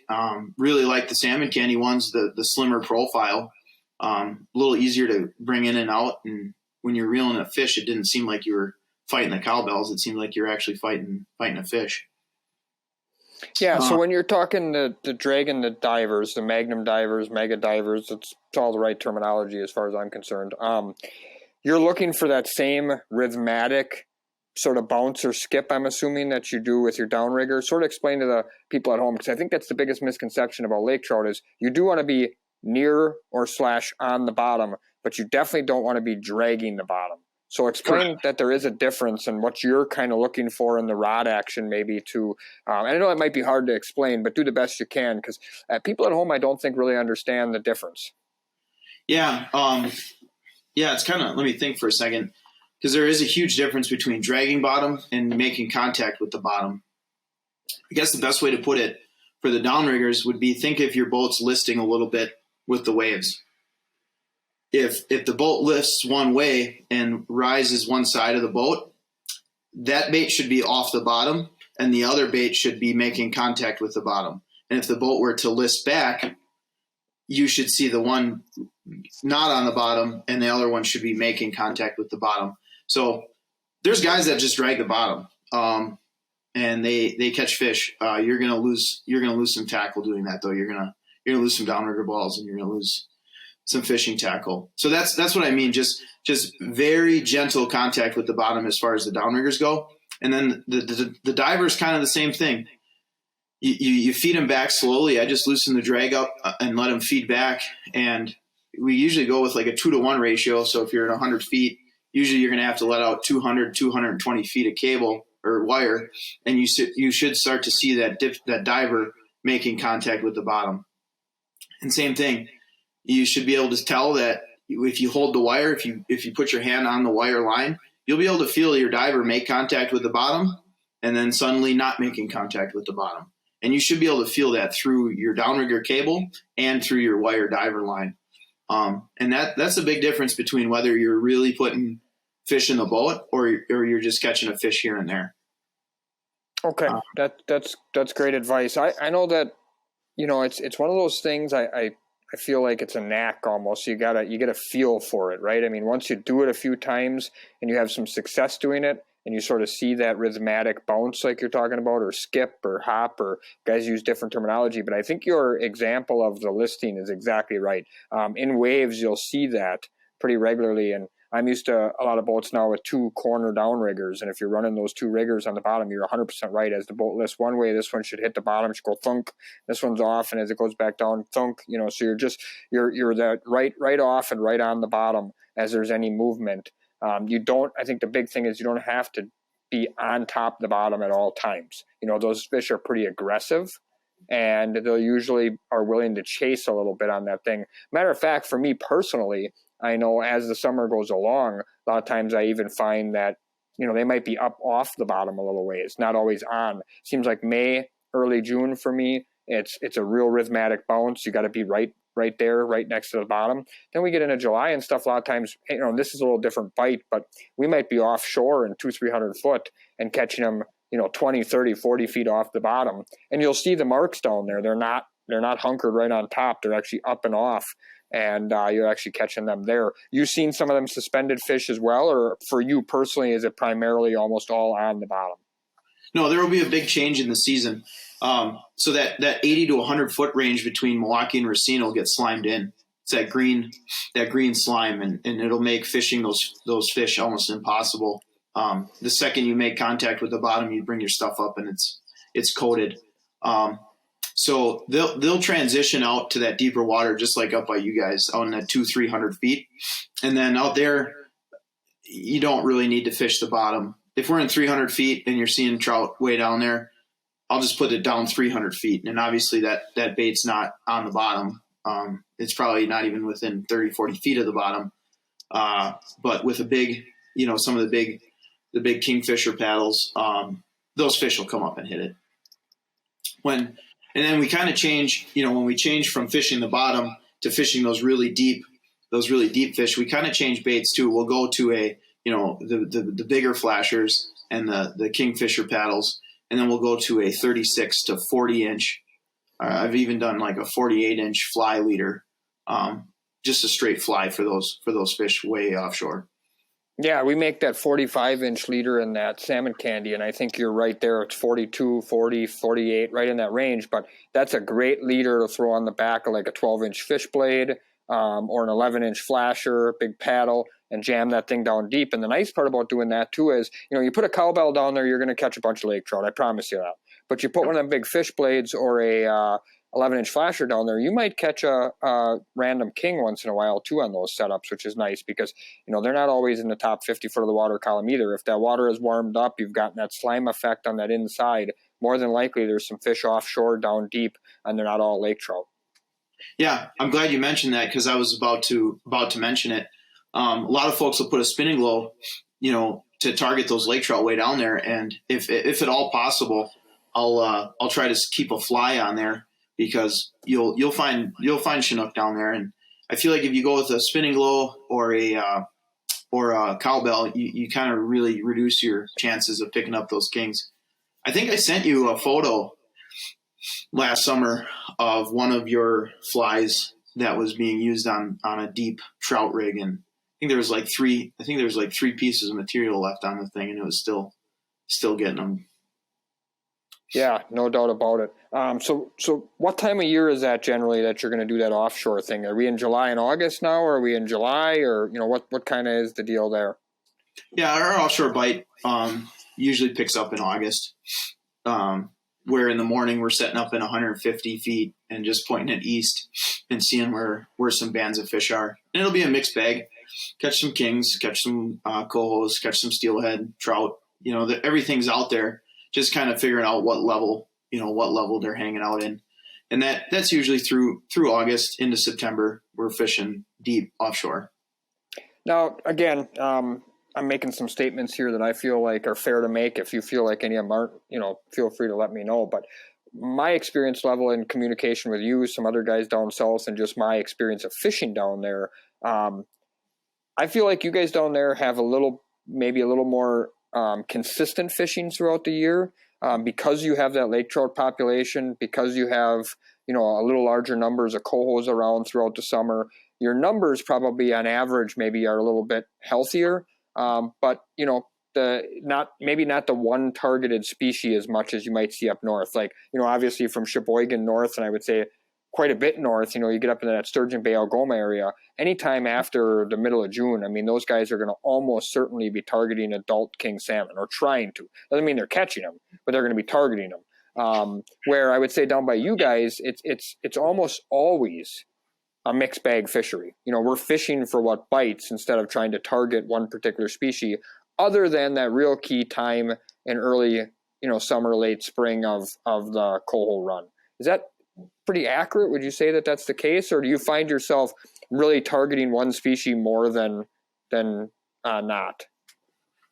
Speaker 2: Really like the salmon candy ones, the slimmer profile, a little easier to bring in and out. And when you're reeling a fish, it didn't seem like you were fighting the cowbells. It seemed like you're actually fighting a fish.
Speaker 1: Yeah, so when you're talking the dragging the divers, the magnum divers, mega divers, it's all the right terminology as far as I'm concerned. You're looking for that same rhythmic sort of bounce or skip, I'm assuming, that you do with your downrigger. Sort of explain to the people at home, because I think that's the biggest misconception about lake trout is you do want to be near or / on the bottom, but you definitely don't want to be dragging the bottom. So explain that there is a difference in what you're kind of looking for in the rod action maybe to, and I know it might be hard to explain, but do the best you can, because people at home I don't think really understand the difference.
Speaker 2: Yeah, it's kind of, let me think for a second, because there is a huge difference between dragging bottom and making contact with the bottom. I guess the best way to put it for the downriggers would be, think if your boat's listing a little bit with the waves. If the boat lifts one way and rises one side of the boat, that bait should be off the bottom and the other bait should be making contact with the bottom. And if the boat were to list back, you should see the one not on the bottom and the other one should be making contact with the bottom. So there's guys that just drag the bottom and they catch fish. You're gonna lose some tackle doing that though. You're gonna lose some downrigger balls and you're gonna lose some fishing tackle. So that's what I mean. Just very gentle contact with the bottom as far as the downriggers go. And then the diver's kind of the same thing. You feed them back slowly. I just loosen the drag up and let them feed back. And we usually go with like a 2-to-1 ratio. So if you're at 100 feet, usually you're going to have to let out 220 feet of cable or wire. And you should start to see that diver making contact with the bottom. And same thing. You should be able to tell that if you hold the wire, if you put your hand on the wire line, you'll be able to feel your diver make contact with the bottom and then suddenly not making contact with the bottom. And you should be able to feel that through your downrigger cable and through your wire diver line. And that's a big difference between whether you're really putting fish in the boat or you're just catching a fish here and there.
Speaker 1: Okay, that's great advice. I know that, it's one of those things I feel like it's a knack almost. You get a feel for it, right? I mean, once you do it a few times and you have some success doing it and you sort of see that rhythmic bounce like you're talking about, or skip or hop, or guys use different terminology, but I think your example of the listing is exactly right. In waves, you'll see that pretty regularly, and I'm used to a lot of boats now with 2 corner downriggers, and if you're running those 2 riggers on the bottom, you're 100% right. As the boat lifts one way, this one should hit the bottom, should go thunk. This one's off, and as it goes back down, thunk. So you're that right off and right on the bottom as there's any movement. I think the big thing is you don't have to be on top of the bottom at all times. Those fish are pretty aggressive, and they'll usually are willing to chase a little bit on that thing. Matter of fact, for me personally, I know as the summer goes along, a lot of times I even find that, they might be up off the bottom a little ways, not always on. Seems like May, early June for me, it's a real rhythmic bounce. You got to be right there, right next to the bottom. Then we get into July and stuff. A lot of times, this is a little different bite, but we might be offshore in 200-300 foot and catching them, 20, 30, 40 feet off the bottom. And you'll see the marks down there. They're not hunkered right on top. They're actually up and off. And you're actually catching them there. You've seen some of them suspended fish as well, or for you personally, is it primarily almost all on the bottom?
Speaker 2: No, there will be a big change in the season. So that 80 to 100 foot range between Milwaukee and Racine will get slimed in. It's that green slime, and it'll make fishing those fish almost impossible. The second you make contact with the bottom, you bring your stuff up and it's coated. So they'll transition out to that deeper water, just like up by you guys on that 200-300 feet. And then out there, you don't really need to fish the bottom. If we're in 300 feet and you're seeing trout way down there, I'll just put it down 300 feet. And obviously that bait's not on the bottom. It's probably not even within 30, 40 feet of the bottom. But with a big, some of the big kingfisher paddles, those fish will come up and hit it. And then we kind of change, when we change from fishing the bottom to fishing those really deep fish, we kind of change baits too. We'll go to the bigger flashers and the kingfisher paddles, and then we'll go to a 36 to 40 inch. I've even done like a 48 inch fly leader, just a straight fly for those fish way offshore.
Speaker 1: Yeah, we make that 45-inch leader in that salmon candy, and I think you're right there. It's 42, 40, 48, right in that range. But that's a great leader to throw on the back of like a 12-inch fish blade or an 11-inch flasher, big paddle, and jam that thing down deep. And the nice part about doing that, too, is, you put a cowbell down there, you're going to catch a bunch of lake trout. I promise you that. But you put one of them big fish blades or a 11-inch flasher down there, you might catch a random king once in a while too on those setups, which is nice because they're not always in the top 50 foot of the water column either. If that water is warmed up, you've gotten that slime effect on that inside. More than likely, there's some fish offshore down deep, and they're not all lake trout.
Speaker 2: Yeah, I'm glad you mentioned that because I was about to mention it. A lot of folks will put a spinning glow, to target those lake trout way down there, and if at all possible, I'll try to keep a fly on there. Because you'll find Chinook down there, and I feel like if you go with a spinning glow or a cowbell, you kind of really reduce your chances of picking up those kings. I think I sent you a photo last summer of one of your flies that was being used on a deep trout rig, and I think there was like three pieces of material left on the thing, and it was still getting them.
Speaker 1: Yeah, no doubt about it. So what time of year is that generally that you're going to do that offshore thing? Are we in July and August now, or are we in July, or what kind of is the deal there?
Speaker 2: Yeah, our offshore bite usually picks up in August, where in the morning we're setting up in 150 feet and just pointing it east and seeing where some bands of fish are. And it'll be a mixed bag. Catch some kings, catch some cohos, catch some steelhead, trout. Everything's out there. Just kind of figuring out what level they're hanging out in. And that's usually through August into September. We're fishing deep offshore.
Speaker 1: Now, again, I'm making some statements here that I feel like are fair to make. If you feel like any of them aren't, feel free to let me know. But my experience level in communication with you, some other guys down south, and just my experience of fishing down there, I feel like you guys down there have maybe a little more consistent fishing throughout the year because you have that lake trout population, because you have a little larger numbers of cohos around throughout the summer. Your numbers probably on average maybe are a little bit healthier, but maybe not the one targeted species as much as you might see up north. Like obviously from Sheboygan north, and I would say quite a bit north, you get up into that Sturgeon Bay, Algoma area, anytime after the middle of June, I mean, those guys are going to almost certainly be targeting adult king salmon, or trying to. Doesn't mean they're catching them, but they're going to be targeting them. Where I would say down by you guys, it's almost always a mixed bag fishery. We're fishing for what bites instead of trying to target one particular species, other than that real key time in early, summer, late spring of the coho run. Is that pretty accurate? Would you say that that's the case, or do you find yourself really targeting one species more than not?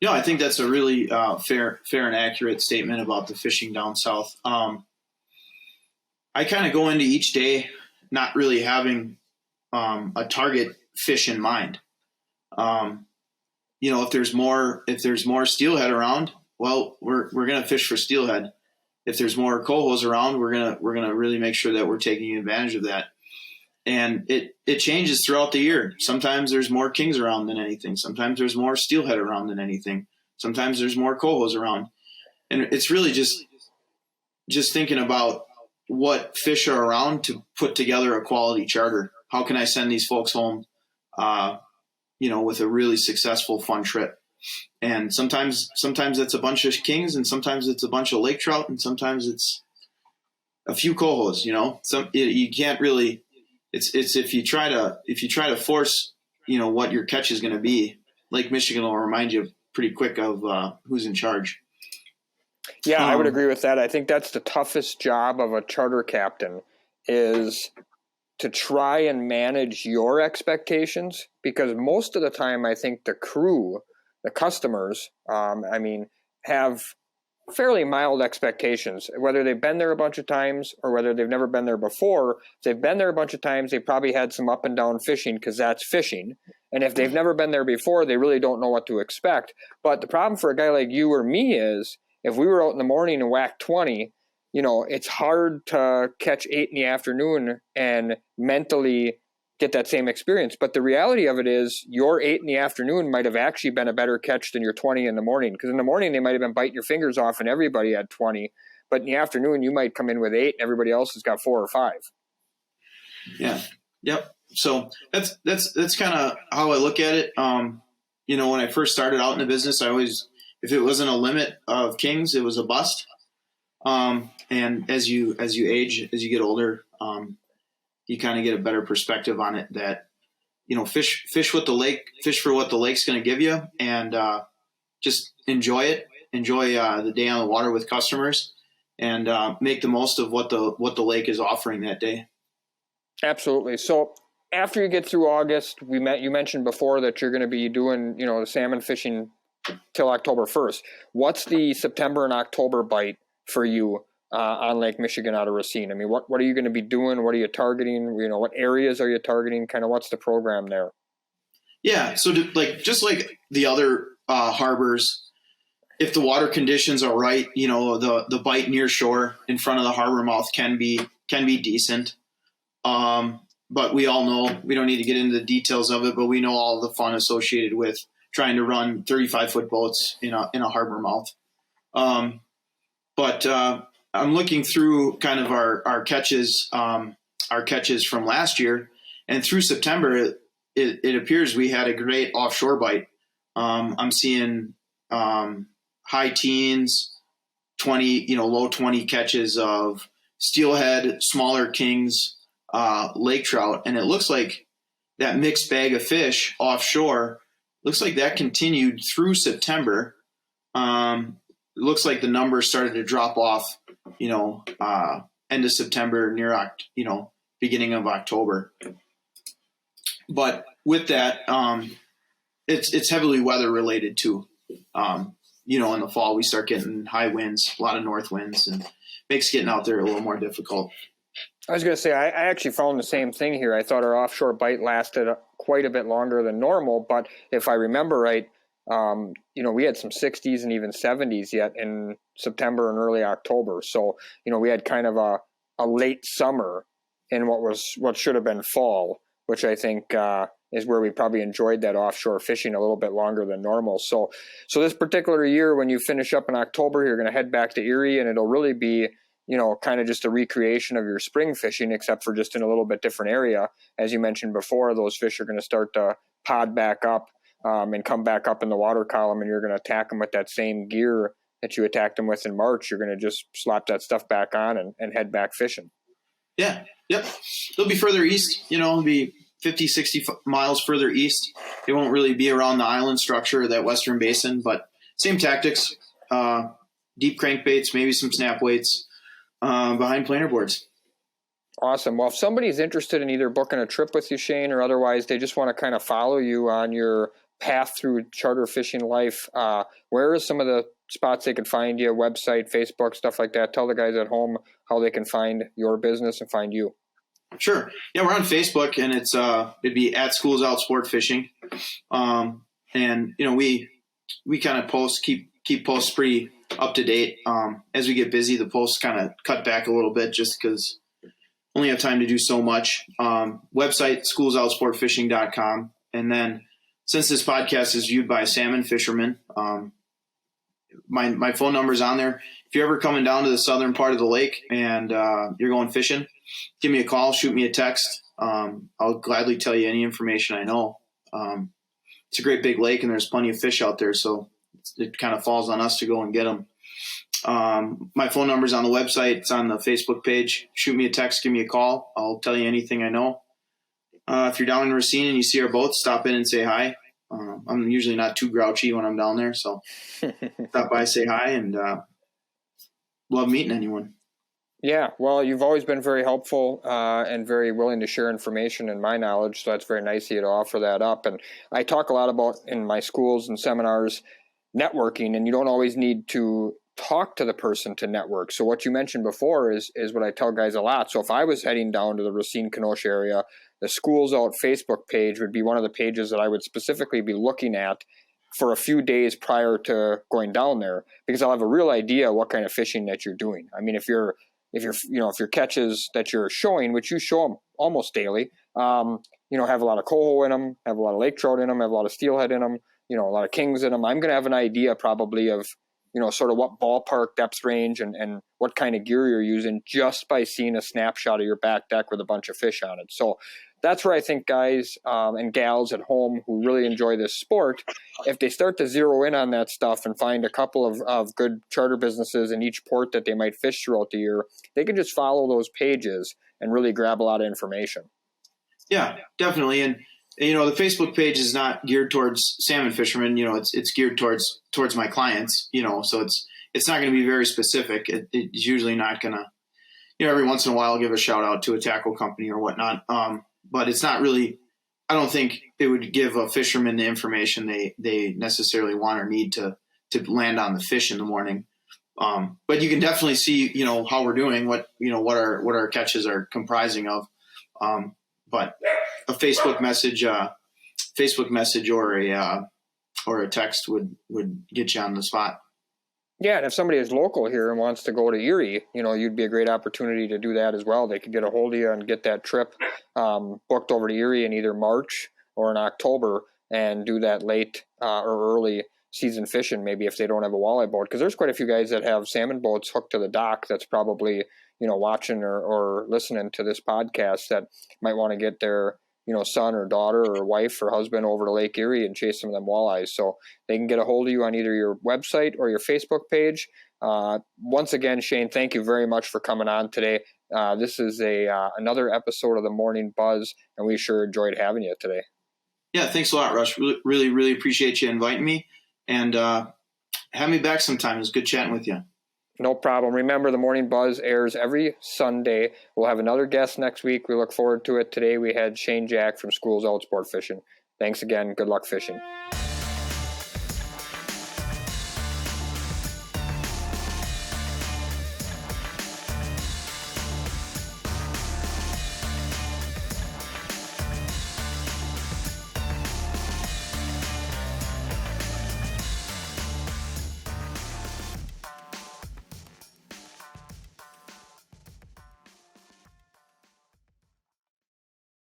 Speaker 2: No, I think that's a really fair and accurate statement about the fishing down south. I kind of go into each day not really having a target fish in mind. If there's more steelhead around, well, we're gonna fish for steelhead. If there's more cohos around, we're gonna really make sure that we're taking advantage of that. And it changes throughout the year. Sometimes there's more kings around than anything. Sometimes there's more steelhead around than anything. Sometimes there's more cohos around. And it's really just thinking about what fish are around to put together a quality charter. how can I send these folks home, with a really successful, fun trip. And sometimes it's a bunch of kings, and sometimes it's a bunch of lake trout, and sometimes it's a few cohos. You can't really. It's if you try to force what your catch is going to be. Lake Michigan will remind you pretty quick of who's in charge.
Speaker 1: Yeah, I would agree with that. I think that's the toughest job of a charter captain, is to try and manage your expectations, because most of the time I think the crew, the customers, have fairly mild expectations, whether they've been there a bunch of times or whether they've never been there before. If they've been there a bunch of times, they probably had some up and down fishing, because that's fishing. And if they've never been there before, they really don't know what to expect. But the problem for a guy like you or me is, if we were out in the morning and whacked 20, it's hard to catch 8 in the afternoon and mentally get that same experience. But the reality of it is, your 8 in the afternoon might have actually been a better catch than your 20 in the morning. Because in the morning, they might have been biting your fingers off and everybody had 20. But in the afternoon, you might come in with 8 and everybody else has got 4 or 5.
Speaker 2: Yeah. Yep. So that's kind of how I look at it. When I first started out in the business, I always, if it wasn't a limit of kings, it was a bust. And as you age, as you get older, you kind of get a better perspective on it, that, fish what the lake, fish for what the lake's going to give you, and just enjoy it. Enjoy the day on the water with customers, and make the most of what the lake is offering that day.
Speaker 1: Absolutely. So after you get through August, you mentioned before that you're going to be doing, the salmon fishing till October 1st. What's the September and October bite for you on Lake Michigan out of Racine? I mean, what are you going to be doing? What are you targeting? What areas are you targeting? Kind of what's the program there?
Speaker 2: Yeah. So just like the other harbors, if the water conditions are right, the bite near shore in front of the harbor mouth can be decent. But we all know, we don't need to get into the details of it, but we know all the fun associated with trying to run 35-foot boats in a harbor mouth. But I'm looking through kind of our catches from last year, and through September, it appears we had a great offshore bite. I'm seeing high teens, 20, low 20 catches of steelhead, smaller kings, lake trout, and it looks like that mixed bag of fish offshore looks like that continued through September. It looks like the numbers started to drop off, end of September, near beginning of October. But with that, it's heavily weather related too. In the fall we start getting high winds, a lot of north winds, and makes getting out there a little more difficult.
Speaker 1: I was going to say, I actually found the same thing here. I thought our offshore bite lasted quite a bit longer than normal, but if I remember right, we had some 60s and even 70s yet in September and early October. So, we had kind of a late summer in what should have been fall, which I think is where we probably enjoyed that offshore fishing a little bit longer than normal. So this particular year, when you finish up in October, you're going to head back to Erie, and it'll really be kind of just a recreation of your spring fishing, except for just in a little bit different area. As you mentioned before, those fish are going to start to pod back up and come back up in the water column, and you're going to attack them with that same gear that you attacked them with in March. You're going to just slap that stuff back on and head back fishing.
Speaker 2: Yeah. Yep. They'll be further east, it'll be 50, 60 miles further east. It won't really be around the island structure of that western basin, but same tactics, deep crankbaits, maybe some snap weights, behind planer boards.
Speaker 1: Awesome. Well, if somebody's interested in either booking a trip with you, Shane, or otherwise they just want to kind of follow you on your path through charter fishing life, where are some of the spots they can find you? Website, Facebook, stuff like that. Tell the guys at home how they can find your business and find you.
Speaker 2: Sure. Yeah, we're on Facebook, and it'd be at Schools Out Sportfishing. And we kind of keep posts pretty up to date. As we get busy, the posts kind of cut back a little bit just because only have time to do so much. Website, schoolsoutsportfishing.com. And then since this podcast is viewed by salmon fishermen, my phone number is on there. If you're ever coming down to the southern part of the lake and you're going fishing, give me a call, shoot me a text. I'll gladly tell you any information I know. It's a great big lake, and there's plenty of fish out there, so it kind of falls on us to go and get them. My phone number's on the website. It's on the Facebook page. Shoot me a text, give me a call. I'll tell you anything I know. If you're down in Racine and you see our boats, stop in and say hi. I'm usually not too grouchy when I'm down there, so stop by, say hi, and love meeting anyone.
Speaker 1: Yeah, well, you've always been very helpful and very willing to share information and my knowledge, so that's very nice of you to offer that up. And I talk a lot about in my schools and seminars networking, and you don't always need to talk to the person to network. So what you mentioned before is what I tell guys a lot. So if I was heading down to the Racine-Kenosha area, the Schools Out Facebook page would be one of the pages that I would specifically be looking at for a few days prior to going down there, because I'll have a real idea what kind of fishing that you're doing. I mean, if your catches that you're showing, which you show them almost daily, have a lot of coho in them, have a lot of lake trout in them, have a lot of steelhead in them, a lot of kings in them, I'm going to have an idea probably of, sort of what ballpark depth range and what kind of gear you're using just by seeing a snapshot of your back deck with a bunch of fish on it. So that's where I think guys and gals at home who really enjoy this sport, if they start to zero in on that stuff and find a couple of good charter businesses in each port that they might fish throughout the year, they can just follow those pages and really grab a lot of information. Yeah,
Speaker 2: definitely. And, the Facebook page is not geared towards salmon fishermen. It's geared towards my clients, so it's not going to be very specific. It's usually not going to, every once in a while I'll give a shout out to a tackle company or whatnot. But it's not really, I don't think it would give a fisherman the information they necessarily want or need to land on the fish in the morning. But you can definitely see, how we're doing, what our catches are comprising of. But a Facebook message or a text would get you on the spot.
Speaker 1: Yeah, and if somebody is local here and wants to go to Erie, you'd be a great opportunity to do that as well. They could get a hold of you and get that trip booked over to Erie in either March or in October and do that late or early season fishing, maybe if they don't have a walleye boat. Because there's quite a few guys that have salmon boats hooked to the dock that's probably, watching or listening to this podcast that might want to get their son or daughter or wife or husband over to Lake Erie and chase some of them walleyes. So they can get a hold of you on either your website or your Facebook page. Once again, Shane, thank you very much for coming on today. This is another episode of the Morning Buzz, and we sure enjoyed having you today.
Speaker 2: Yeah, thanks a lot, Russ. Really, really appreciate you inviting me, and have me back sometime. It was good chatting with you.
Speaker 1: No problem. Remember, the Morning Buzz airs every Sunday. We'll have another guest next week. We look forward to it. Today we had Shane Jach from Schools Out Sportfishing. Thanks again. Good luck fishing.